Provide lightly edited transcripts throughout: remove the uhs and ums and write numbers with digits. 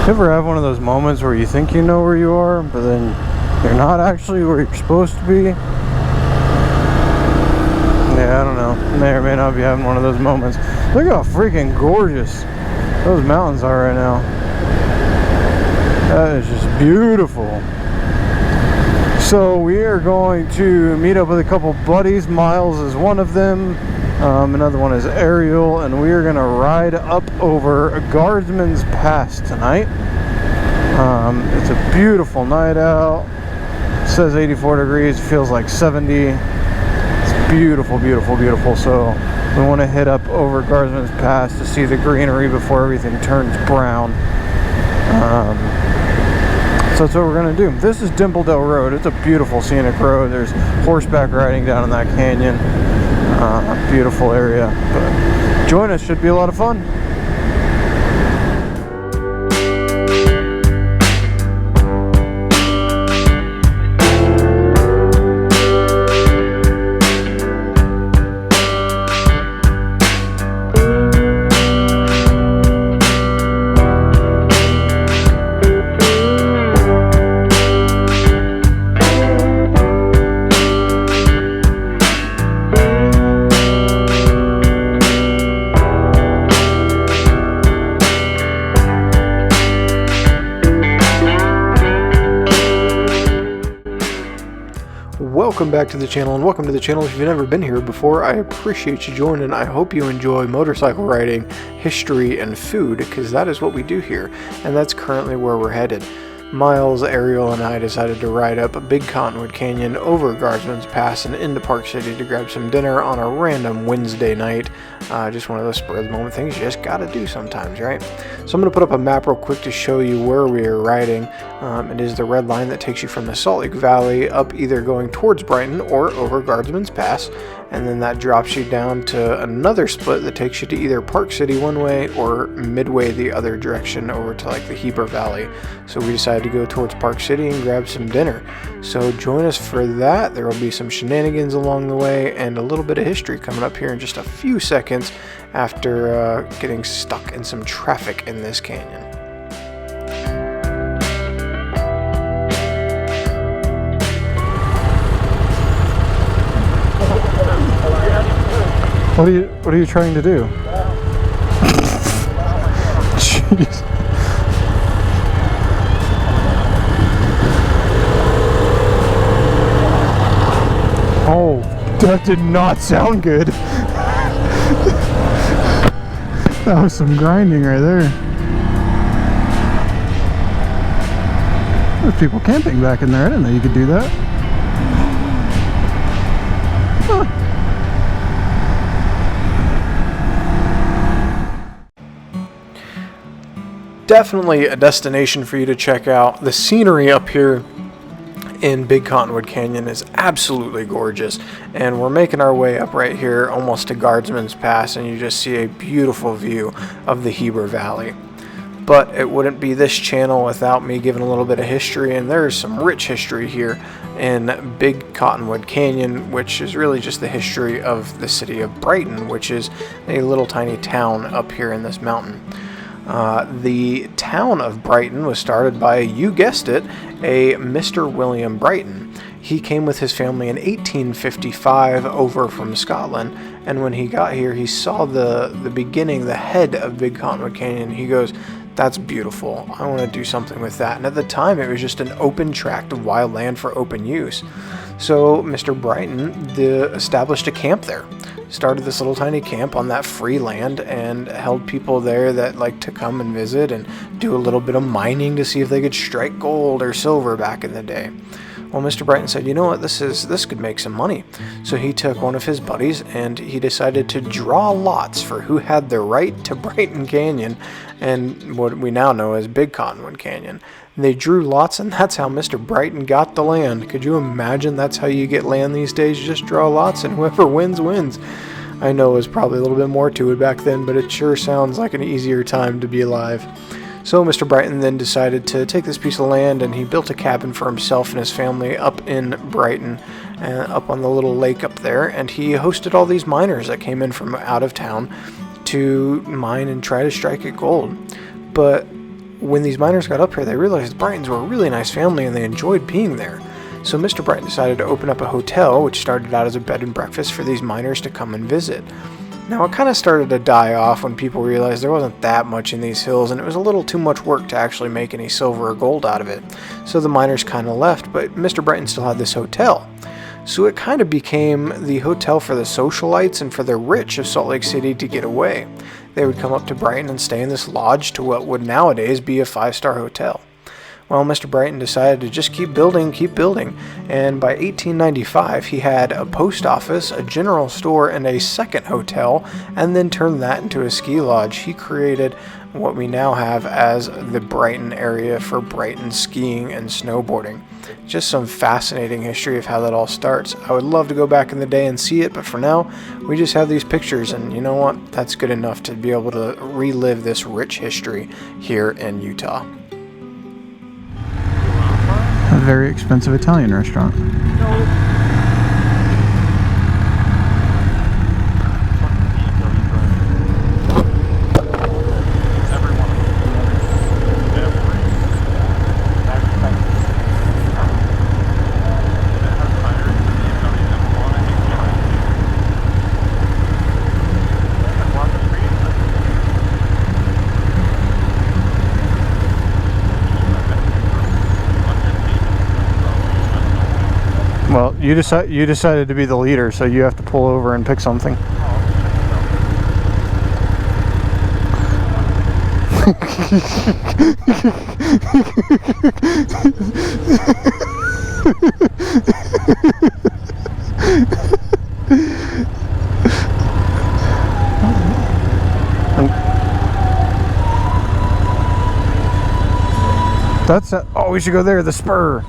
You ever have one of those moments where you think you know where you are, but then you're not actually where you're supposed to be? Yeah, I don't know. May or may not be having one of those moments. Look how freaking gorgeous those mountains are right now. That is just beautiful. So we are going to meet up with a couple buddies. Miles is one of them. Another one is Ariel, and we are going to ride up over Guardsman's Pass tonight. It's a beautiful night out. It says 84 degrees, feels like 70. It's beautiful, beautiful, beautiful. So we want to hit up over Guardsman's Pass to see the greenery before everything turns brown. So that's what we're going to do. This is Dimpledale Road. It's a beautiful scenic road. There's horseback riding down in that canyon. Beautiful area. But join us, should be a lot of fun. Welcome back to the channel, and welcome to the channel if you've never been here before. I appreciate you joining. I hope you enjoy motorcycle riding, history, and food, because that is what we do here, and that's currently where we're headed. Miles, Ariel, and I decided to ride up a Big Cottonwood Canyon over Guardsman's Pass and into Park City to grab some dinner on a random Wednesday night. Just one of those spur of the moment things you just gotta do sometimes, right? So I'm gonna put up a map real quick to show you where we are riding. It is the red line that takes you from the Salt Lake Valley up either going towards Brighton or over Guardsman's Pass, and then that drops you down to another split that takes you to either Park City one way or Midway the other direction over to like the Heber Valley. So we decided to go towards Park City and grab some dinner. So join us for that. There will be some shenanigans along the way and a little bit of history coming up here in just a few seconds after getting stuck in some traffic in this canyon. What are you trying to do? Jeez. Oh, that did not sound good. That was some grinding right there. There's people camping back in there. I didn't know you could do that. Huh. Definitely a destination for you to check out. The scenery up here in Big Cottonwood Canyon is absolutely gorgeous, and we're making our way up right here almost to Guardsman's Pass, and you just see a beautiful view of the Heber Valley. But it wouldn't be this channel without me giving a little bit of history, and there's some rich history here in Big Cottonwood Canyon, which is really just the history of the city of Brighton, which is a little tiny town up here in this mountain. The town of Brighton was started by, you guessed it, a Mr. William Brighton. He came with his family in 1855 over from Scotland, and when he got here, he saw the beginning, the head of Big Cottonwood Canyon. He goes, "That's beautiful. I want to do something with that." And at the time, it was just an open tract of wild land for open use. So Mr. Brighton established a camp there. Started this little tiny camp on that free land and held people there that liked to come and visit and do a little bit of mining to see if they could strike gold or silver back in the day. Well, Mr. Brighton said, you know what, this could make some money. So he took one of his buddies and he decided to draw lots for who had the right to Brighton Canyon and what we now know as Big Cottonwood Canyon. They drew lots, and that's how Mr. Brighton got the land. Could you imagine that's how you get land these days? You just draw lots and whoever wins, wins. I know it was probably a little bit more to it back then, but it sure sounds like an easier time to be alive. So Mr. Brighton then decided to take this piece of land, and he built a cabin for himself and his family up in Brighton, up on the little lake up there, and he hosted all these miners that came in from out of town to mine and try to strike it gold. But when these miners got up here, they realized the Brightons were a really nice family and they enjoyed being there. So Mr. Brighton decided to open up a hotel, which started out as a bed and breakfast for these miners to come and visit. Now, it kind of started to die off when people realized there wasn't that much in these hills, and it was a little too much work to actually make any silver or gold out of it. So the miners kind of left, but Mr. Brighton still had this hotel. So it kind of became the hotel for the socialites and for the rich of Salt Lake City to get away. They would come up to Brighton and stay in this lodge to what would nowadays be a 5-star hotel. Well, Mr. Brighton decided to just keep building, and by 1895 he had a post office, a general store, and a second hotel, and then turned that into a ski lodge. He created what we now have as the Brighton area for Brighton skiing and snowboarding. Just some fascinating history of how that all starts. I would love to go back in the day and see it, but for now, we just have these pictures, and you know what? That's good enough to be able to relive this rich history here in Utah. A very expensive Italian restaurant. Well, you decided to be the leader, so you have to pull over and pick something. That's oh, we should go there, the spur.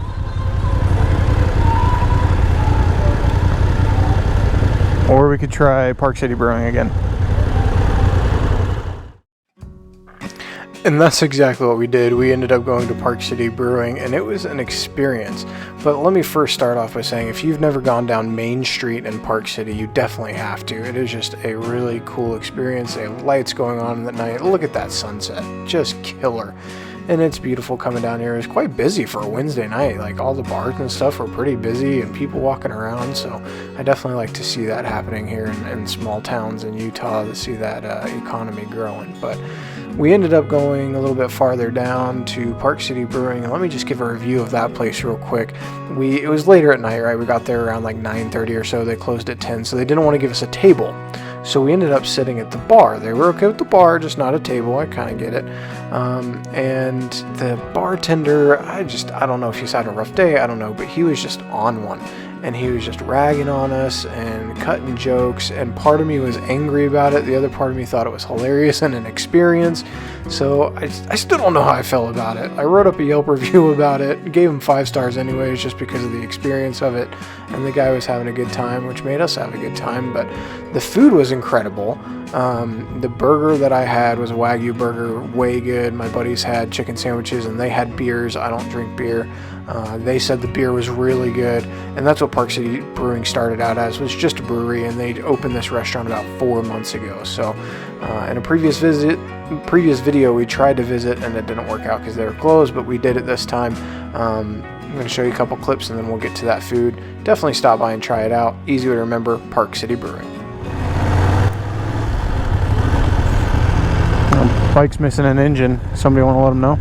Or we could try Park City Brewing again. And that's exactly what we did. We ended up going to Park City Brewing, and it was an experience. But let me first start off by saying, if you've never gone down Main Street in Park City, you definitely have to. It is just a really cool experience. They have lights going on at night. Look at that sunset. Just killer. And it's beautiful coming down here. It was quite busy for a Wednesday night. Like, all the bars and stuff were pretty busy and people walking around. So I definitely like to see that happening here in small towns in Utah, to see that economy growing. But we ended up going a little bit farther down to Park City Brewing, and let me just give a review of that place real quick. It was later at night, right? We got there around like 9:30 or so. They closed at 10, so they didn't want to give us a table. So we ended up sitting at the bar. They were okay with the bar, just not a table. I kind of get it. And the bartender, I don't know if he's had a rough day, I don't know, but he was just on one. And he was just ragging on us and cutting jokes, and part of me was angry about it. The other part of me thought it was hilarious and an experience. So I still don't know how I felt about it. I wrote up a Yelp review about it, gave him 5 stars anyways, just because of the experience of it. And the guy was having a good time, which made us have a good time. But the food was incredible. The burger that I had was a Wagyu burger, way good. My buddies had chicken sandwiches and they had beers. I don't drink beer. They said the beer was really good, and that's what Park City Brewing started out as, was just a brewery, and they opened this restaurant about 4 months ago. So in a previous video we tried to visit and it didn't work out because they were closed, but we did it this time. I'm going to show you a couple clips and then we'll get to that food. Definitely stop by and try it out. Easy to remember, Park City Brewing. Bike's missing an engine. Somebody want to let them know?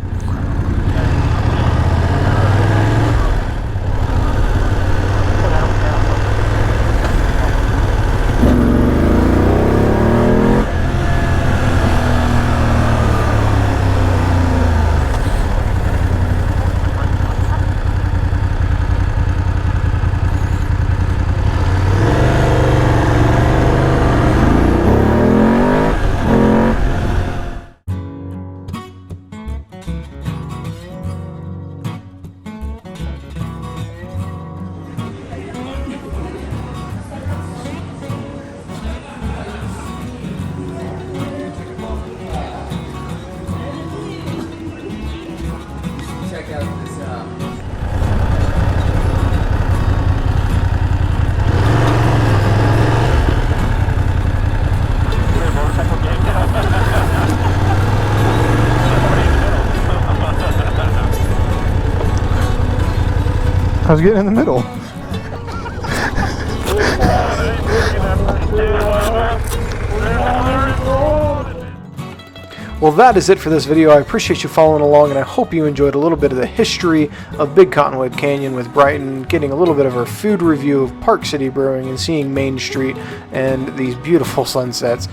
I was getting in the middle. Well, that is it for this video. I appreciate you following along, and I hope you enjoyed a little bit of the history of Big Cottonwood Canyon with Brighton, getting a little bit of our food review of Park City Brewing, and seeing Main Street and these beautiful sunsets.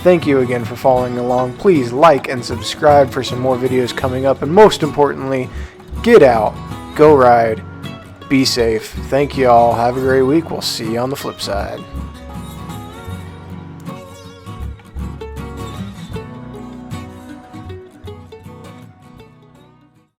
Thank you again for following along. Please like and subscribe for some more videos coming up, and most importantly, get out, go ride, be safe. Thank you all. Have a great week. We'll see you on the flip side.